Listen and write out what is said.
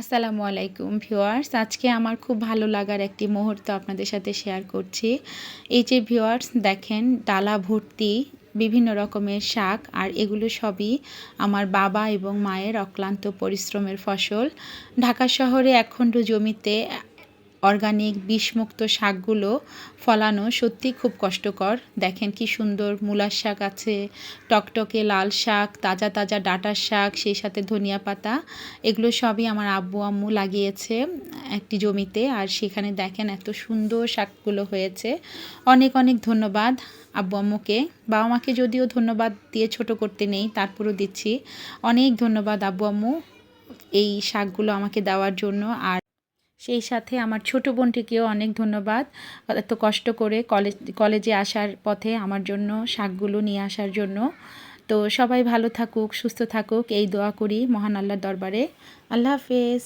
আসসালামু আলাইকুম ভিউয়ার্স, আজকে আমার খুব ভালো লাগার একটি মুহূর্ত আপনাদের সাথে শেয়ার করছি। এই যে ভিউয়ার্স দেখেন, ডালা ভর্তি বিভিন্ন রকমের শাক, আর এগুলো সবই আমার বাবা এবং মায়ের অক্লান্ত পরিশ্রমের ফসল। ঢাকা শহরে একখণ্ড জমিতে অর্গানিক বিষমুক্ত শাকগুলো ফলানো সত্যি খুব কষ্টকর। দেখেন কি সুন্দর মূলার শাক আছে, টকটকে লাল শাক, তাজা তাজা ডাঁটার শাক, সেই সাথে ধনিয়া পাতা। এগুলো সবই আমার আব্বু আম্মু লাগিয়েছে একটি জমিতে, আর সেখানে দেখেন এত সুন্দর শাকগুলো হয়েছে। অনেক অনেক ধন্যবাদ আব্বু আম্মুকে। বাবা মাকে যদিও ধন্যবাদ দিয়ে ছোট করতে নেই, তারপরও দিচ্ছি। অনেক ধন্যবাদ আব্বু আম্মু এই শাকগুলো আমাকে দেওয়ার জন্য। আর সেই সাথে আমার ছোট বোনটিকেও অনেক ধন্যবাদ, এত কষ্ট করে কলেজে আসার পথে আমার জন্য শাকগুলো নিয়ে আসার জন্য। তো সবাই ভালো থাকুক, সুস্থ থাকুক, এই দোয়া করি মহান আল্লাহর দরবারে। আল্লাহ হাফেজ।